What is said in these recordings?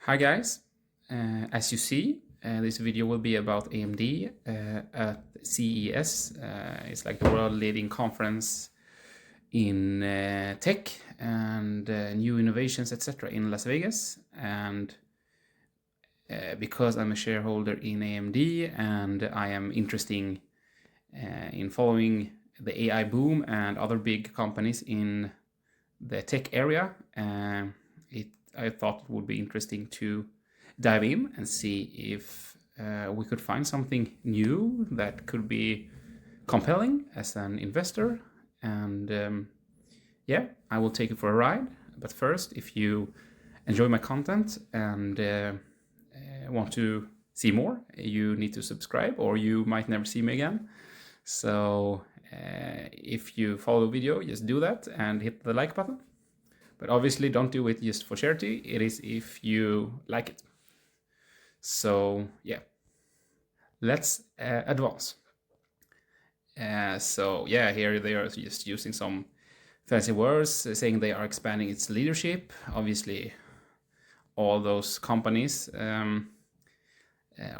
Hi guys, as you see, this video will be about AMD at CES. It's like the world leading conference in tech and new innovations, etc. in Las Vegas. And because I'm a shareholder in AMD and I am interested in following the AI boom and other big companies in the tech area, I thought it would be interesting to dive in and see if we could find something new that could be compelling as an investor. And yeah, I will take you for a ride. But first, if you enjoy my content and want to see more, you need to subscribe or you might never see me again. So if you follow the video, just do that and hit the like button. But obviously don't do it just for charity. It is if you like it. So yeah, let's advance. So yeah, here they are just using some fancy words, saying they are expanding its leadership. Obviously, all those companies are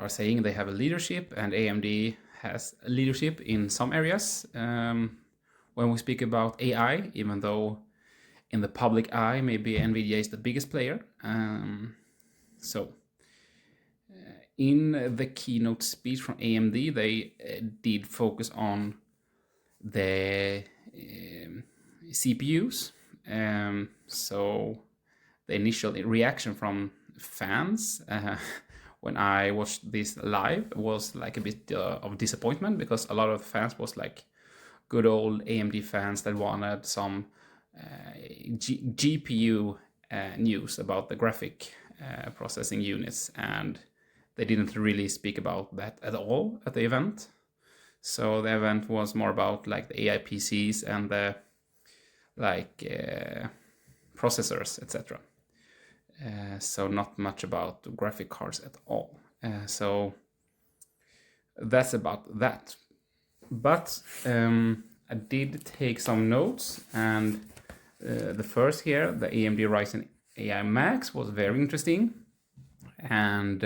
saying they have a leadership, and AMD has a leadership in some areas. When we speak about AI, even though in the public eye, maybe NVIDIA is the biggest player. In the keynote speech from AMD, they did focus on the CPUs. So the initial reaction from fans when I watched this live was like a bit of disappointment, because a lot of fans was like good old AMD fans that wanted some GPU news about the graphic processing units, and they didn't really speak about that at all at the event. So the event was more about like the AI PCs and the processors, etc. So not much about graphic cards at all. So that's about that. But I did take some notes, and the first here, the AMD Ryzen AI Max, was very interesting. And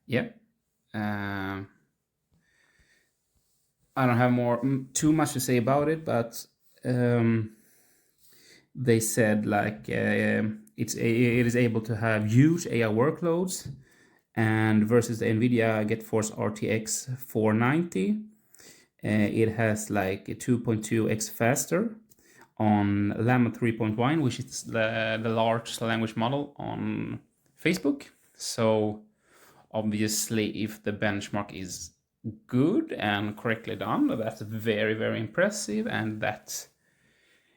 yeah, I don't have too much to say about it, but they said like it is able to have huge AI workloads, and versus the NVIDIA GeForce RTX 490, it has like a 2.2x faster on Llama 3.1, which is the large language model on Facebook. So obviously, if the benchmark is good and correctly done, that's very, very impressive, and that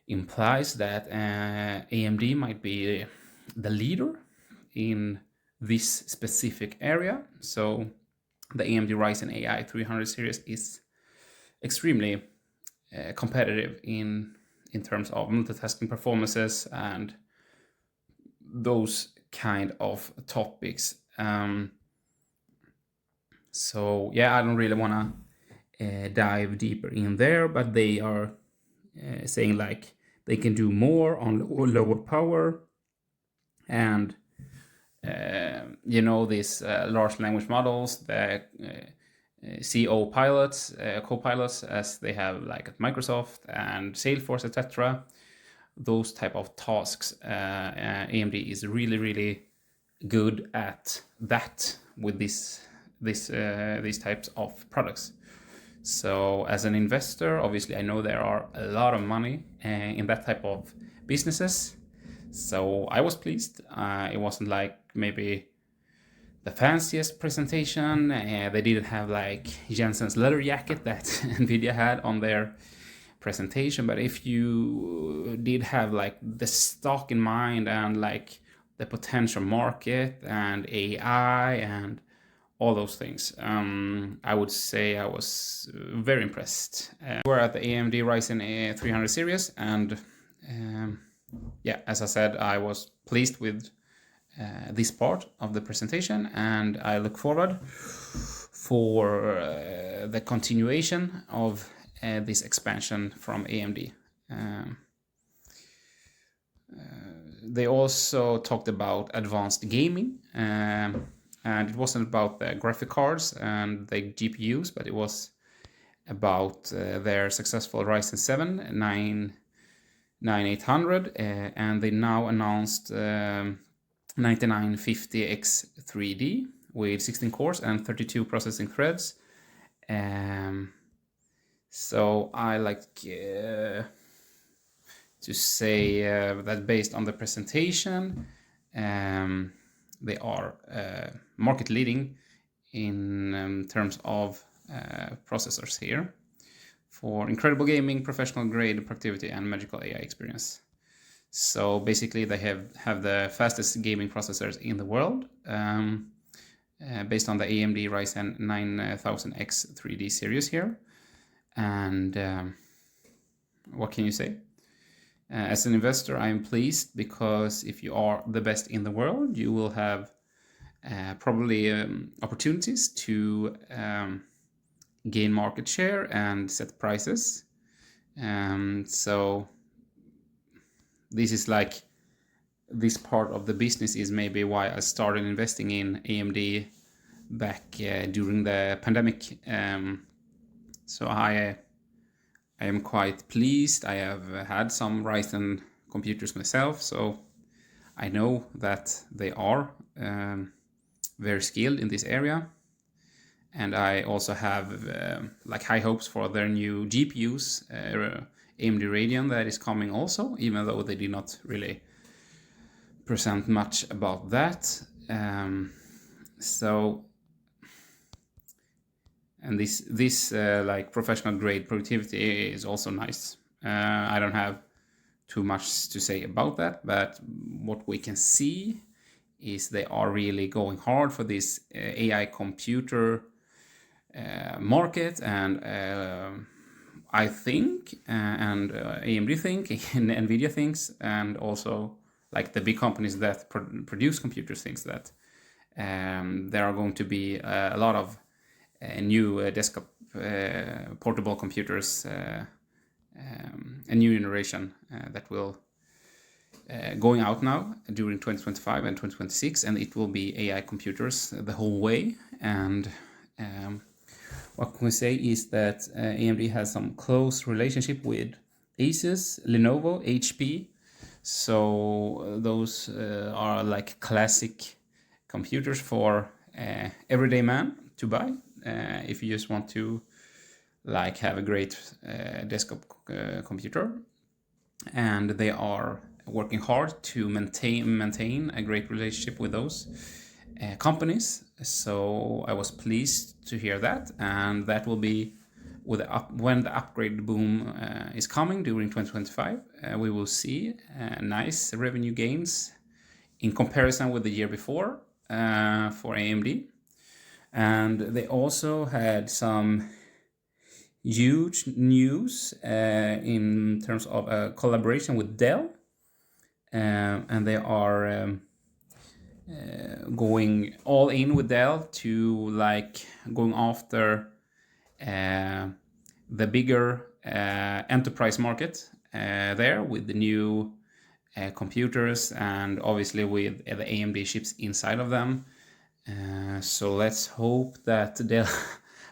implies that AMD might be the leader in this specific area. So the AMD Ryzen AI 300 series is extremely competitive in terms of multitasking performances and those kind of topics. So yeah, I don't really want to dive deeper in there, but they are saying like they can do more on lower power, and these large language models, the co-pilots, as they have like at Microsoft and Salesforce, etc. Those type of tasks, AMD is really, really good at that with these types of products. So as an investor, obviously I know there are a lot of money in that type of businesses. So I was pleased. It wasn't like maybe the fanciest presentation. They didn't have like Jensen's leather jacket that NVIDIA had on their presentation. But if you did have like the stock in mind and like the potential market and AI and all those things, I would say I was very impressed. We're at the AMD Ryzen 300 series, and yeah, as I said, I was pleased with this part of the presentation, and I look forward for the continuation of this expansion from AMD. they also talked about advanced gaming, and it wasn't about the graphic cards and the GPUs, but it was about their successful Ryzen 7 9800, and they now announced 9950X3D with 16 cores and 32 processing threads. So I like to say that based on the presentation, they are market leading in terms of processors here for incredible gaming, professional grade productivity, and magical AI experience. So basically they have the fastest gaming processors in the world, based on the AMD Ryzen 9000X 3D series here. And what can you say? As an investor, I am pleased, because if you are the best in the world, you will have probably opportunities to gain market share and set prices. So this is like, this part of the business is maybe why I started investing in AMD back during the pandemic. So I am quite pleased. I have had some Ryzen computers myself, so I know that they are very skilled in this area. And I also have like high hopes for their new GPUs, AMD Radeon, that is coming also, even though they did not really present much about that. And this like professional grade productivity is also nice. I don't have too much to say about that, but what we can see is they are really going hard for this AI computer market, and I think, and AMD think, and Nvidia thinks, and also like the big companies that produce computers thinks that there are going to be a lot of new desktop portable computers, a new generation that will going out now during 2025 and 2026, and it will be AI computers the whole way. And what can we say is that AMD has some close relationship with Asus, Lenovo, HP. So those are like classic computers for everyday man to buy if you just want to like have a great desktop computer. And they are working hard to maintain a great relationship with those companies. So I was pleased to hear that, and that will be with when the upgrade boom is coming during 2025. We will see nice revenue gains in comparison with the year before for AMD. And they also had some huge news in terms of a collaboration with Dell, and they are going all in with Dell to like going after the bigger enterprise market there with the new computers, and obviously with the AMD chips inside of them. So let's hope that they'll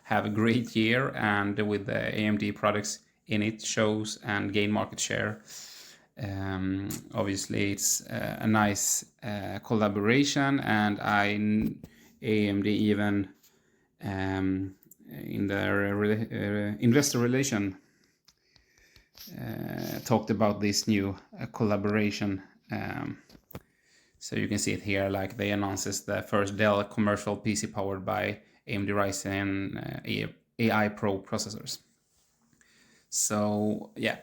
have a great year, and with the AMD products in it shows and gain market share. Obviously it's a nice collaboration, and AMD even in their investor relation talked about this new collaboration. So you can see it here, like they announces the first Dell commercial PC powered by AMD Ryzen AI Pro processors. So yeah,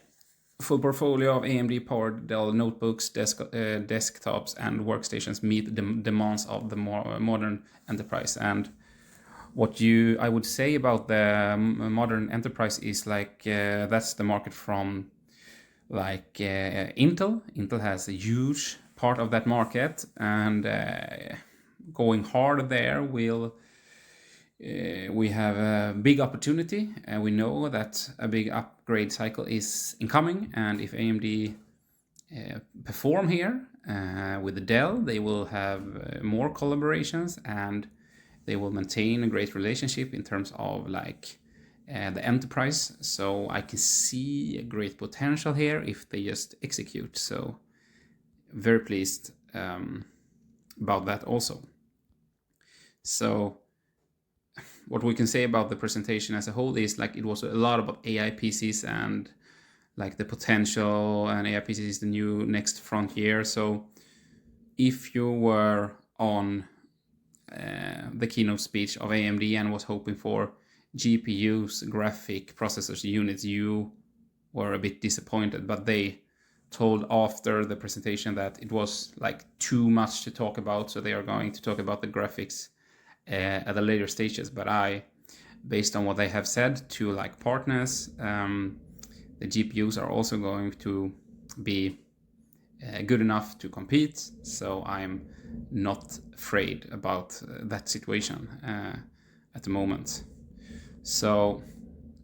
full portfolio of AMD powered Dell notebooks, desktops, and workstations meet the demands of the more modern enterprise. And what I would say about the modern enterprise is like that's the market from like Intel. Intel has a huge part of that market, and going hard there will we have a big opportunity, and we know that a big upgrade cycle is incoming. And if AMD perform here. With Dell, they will have more collaborations, and they will maintain a great relationship in terms of like the enterprise. So I can see a great potential here if they just execute. So very pleased about that also. So what we can say about the presentation as a whole is like it was a lot about AI PCs and like the potential, and AI PCs is the new next frontier. So if you were on the keynote speech of AMD and was hoping for GPUs, graphic processors units, you were a bit disappointed. But they told after the presentation that it was like too much to talk about, so they are going to talk about the graphics at the later stages. But based on what they have said to like partners, the GPUs are also going to be good enough to compete. So I'm not afraid about that situation at the moment. So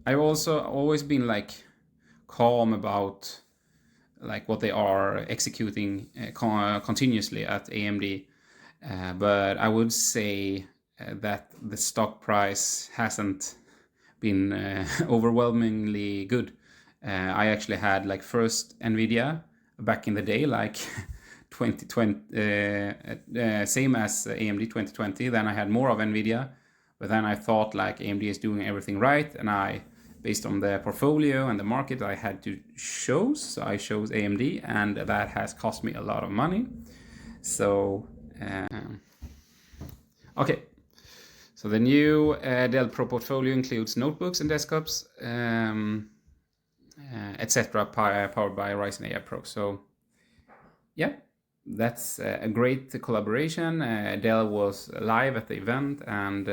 I've also always been like calm about like what they are executing continuously at AMD. But I would say that the stock price hasn't been overwhelmingly good. I actually had like first Nvidia back in the day, like 2020, same as AMD 2020. Then I had more of Nvidia, but then I thought like AMD is doing everything right, and based on the portfolio and the market, I had to choose. So I chose AMD, and that has cost me a lot of money. So okay. So the new Dell Pro portfolio includes notebooks and desktops, etc., powered by Ryzen AI Pro. So yeah, that's a great collaboration. Dell was live at the event, and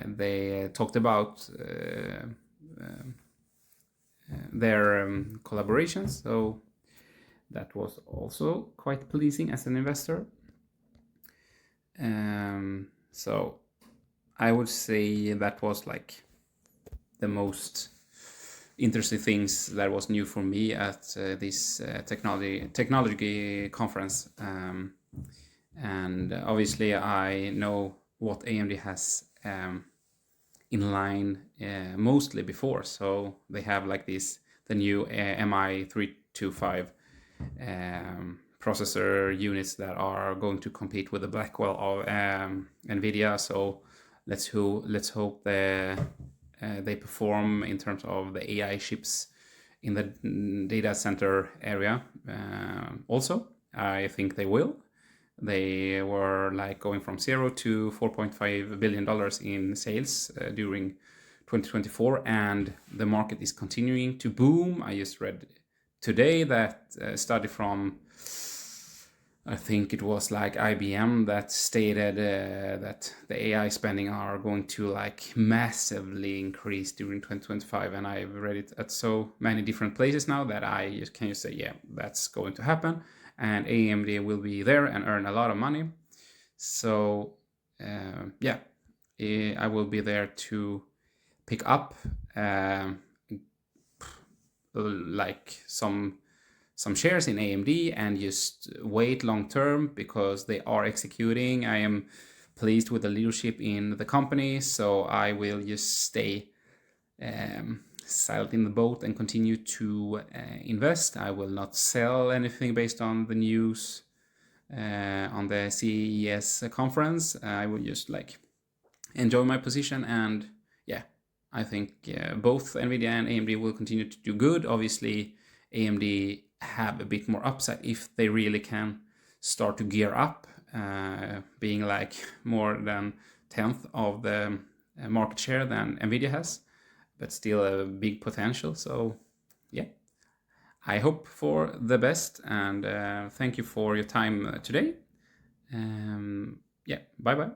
they talked about their collaborations. So that was also quite pleasing as an investor. So I would say that was like the most interesting things that was new for me at this technology conference. And obviously I know what AMD has in line mostly before. So they have like the new MI325 processor units that are going to compete with the Blackwell of Nvidia. So let's hope they perform in terms of the AI chips in the data center area. Also, I think they will. They were like going from 0 to $4.5 billion in sales during 2024, and the market is continuing to boom. I just read today that study from, I think it was like IBM, that stated that the AI spending are going to like massively increase during 2025. And I've read it at so many different places now that I can just say, yeah, that's going to happen. And AMD will be there and earn a lot of money. So yeah, I will be there to pick up like some shares in AMD and just wait long term, because they are executing. I am pleased with the leadership in the company, so I will just stay silent in the boat and continue to invest. I will not sell anything based on the news on the CES conference. I will just like enjoy my position, and yeah, I think both Nvidia and AMD will continue to do good. Obviously, AMD have a bit more upside if they really can start to gear up, being like more than 10th of the market share than Nvidia has, but still a big potential. So yeah, I hope for the best, and thank you for your time today. Yeah, bye bye.